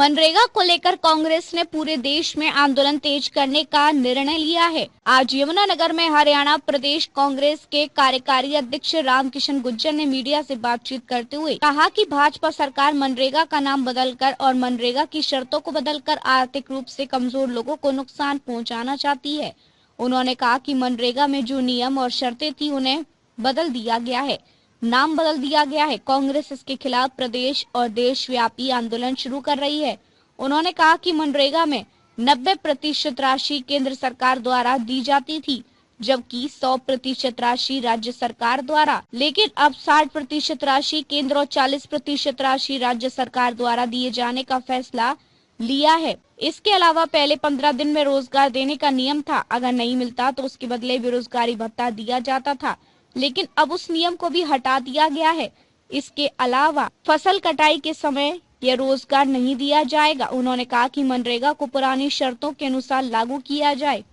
मनरेगा को लेकर कांग्रेस ने पूरे देश में आंदोलन तेज करने का निर्णय लिया है। आज यमुनानगर में हरियाणा प्रदेश कांग्रेस के कार्यकारी अध्यक्ष रामकिशन गुर्जर ने मीडिया से बातचीत करते हुए कहा कि भाजपा सरकार मनरेगा का नाम बदलकर और मनरेगा की शर्तों को बदलकर आर्थिक रूप से कमजोर लोगों को नुकसान पहुँचाना चाहती है। उन्होंने कहा कि मनरेगा में जो नियम और शर्तें थी उन्हें बदल दिया गया है, नाम बदल दिया गया है। कांग्रेस इसके खिलाफ प्रदेश और देशव्यापी आंदोलन शुरू कर रही है। उन्होंने कहा कि मनरेगा में 90% राशि केंद्र सरकार द्वारा दी जाती थी, जबकि 100% राशि राज्य सरकार द्वारा, लेकिन अब 60% राशि केंद्र और 40% राशि राज्य सरकार द्वारा दिए जाने का फैसला लिया है। इसके अलावा पहले 15 दिन में रोजगार देने का नियम था, अगर नहीं मिलता तो उसके बदले बेरोजगारी भत्ता दिया जाता था, लेकिन अब उस नियम को भी हटा दिया गया है। इसके अलावा फसल कटाई के समय यह रोजगार नहीं दिया जाएगा। उन्होंने कहा कि मनरेगा को पुरानी शर्तों के अनुसार लागू किया जाए।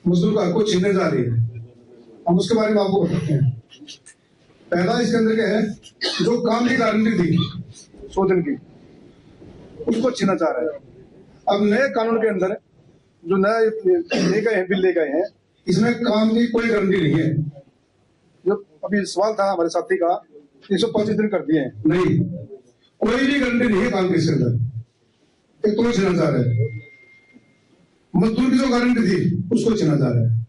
मजदूर का हक छीनने जा रही है, हम उसके बारे में आपको बताते हैं। पहला इसके अंदर क्या है, जो काम की गारंटी थी 100 दिन की, उसको छीना जा रहा है। अब नए कानून के अंदर जो नया लेकर है, बिल लेकर हैं, इसमें काम की कोई गारंटी नहीं है। जो अभी सवाल था हमारे साथी का, 125 दिन कर दिए हैं, नहीं, कोई भी गारंटी नहीं है काम के इसके अंदर। एक तो छीना जा रहा है। मजदूर की जो गारंटी थी उसको छीना जा रहा है।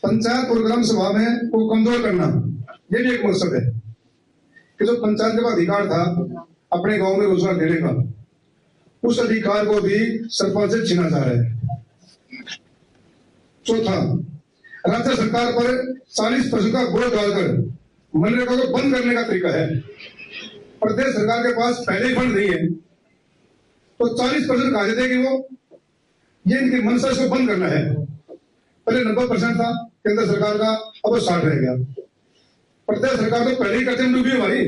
पंचायत और ग्राम सभा में को कमजोर करना, ये भी एक मकसद है कि जो पंचायत के पास अधिकार था अपने गांव में रोजगार देने का, उस अधिकार को भी सरपंच से छीना जा रहा है। चौथा, राज्य सरकार पर 40% का बोझ डालकर मनरेगा को बंद करने का तरीका है। प्रदेश सरकार के पास पहले ही फंड नहीं है, तो 40% कहा देगी वो, ये इनकी मंशा इसको बंद करना है। पहले 90% था केंद्र सरकार का, अब वो 60 रह गया। प्रदेश सरकार तो पहले ही कर्जे में डूबी है भाई,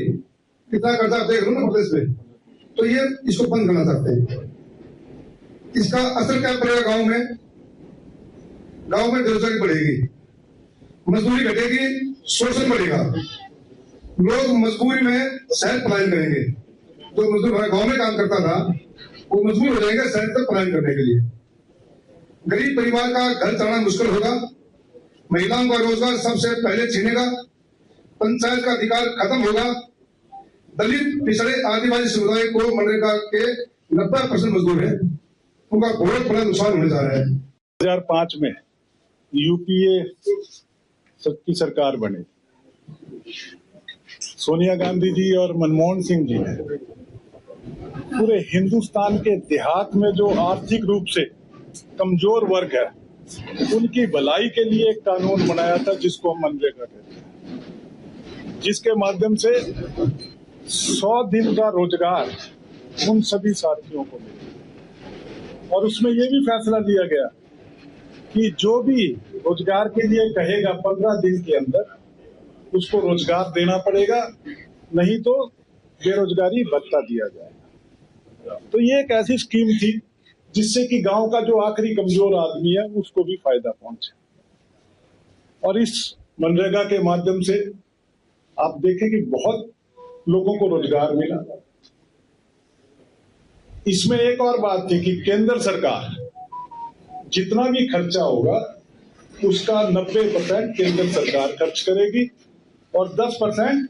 कितना कर्जा आप देख लो ना प्रदेश में, तो ये इसको बंद करना चाहते हैं। इसका असर क्या पड़ेगा गांव में? गांव में बेरोजगारी बढ़ेगी, मजदूरी घटेगी, शोषण बढ़ेगा, लोग मजबूरी में शहर पलायन करेंगे। जो मजदूर हमारे गांव में काम करता था वो मजबूर हो जाएगा शहर तक पलायन करने के लिए। गरीब परिवार का घर चलाना मुश्किल होगा, महिलाओं का रोजगार सबसे पहले छीनेगा, पंचायत का अधिकार खत्म होगा, दलित, पिछड़े, आदिवासी समुदाय को मनरेगा के 90% मजदूर है, उनका बहुत बड़ा नुकसान होने जा रहा है। 2005 में यूपीए की सरकार बनी। सोनिया गांधी जी और मनमोहन सिंह जी ने पूरे हिंदुस्तान के देहात में जो आर्थिक रूप से कमजोर वर्ग है, उनकी भलाई के लिए एक कानून बनाया था जिसको हम मनरेगा कहते हैं, जिसके माध्यम से 100 दिन का रोजगार उन सभी साथियों को मिला। और उसमें यह भी फैसला लिया गया कि जो भी रोजगार के लिए कहेगा 15 दिन के अंदर उसको रोजगार देना पड़ेगा, नहीं तो बेरोजगारी भत्ता दिया जाएगा। तो ये एक ऐसी स्कीम थी जिससे कि गांव का जो आखिरी कमजोर आदमी है उसको भी फायदा पहुंचे। और इस मनरेगा के माध्यम से आप देखें कि बहुत लोगों को रोजगार मिला। इसमें एक और बात थी कि केंद्र सरकार जितना भी खर्चा होगा उसका 90% केंद्र सरकार खर्च करेगी और 10%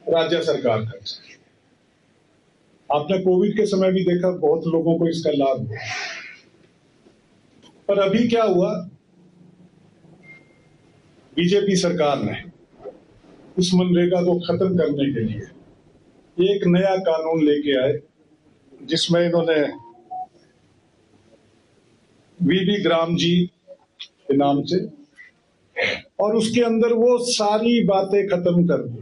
राज्य सरकार खर्च करेगी। आपने कोविड के समय भी देखा, बहुत लोगों को इसका लाभ हुआ। पर अभी क्या हुआ, बीजेपी सरकार ने इस मनरेगा को खत्म करने के लिए एक नया कानून लेके आए, जिसमें इन्होंने वीडी ग्राम जी के नाम से, और उसके अंदर वो सारी बातें खत्म कर दी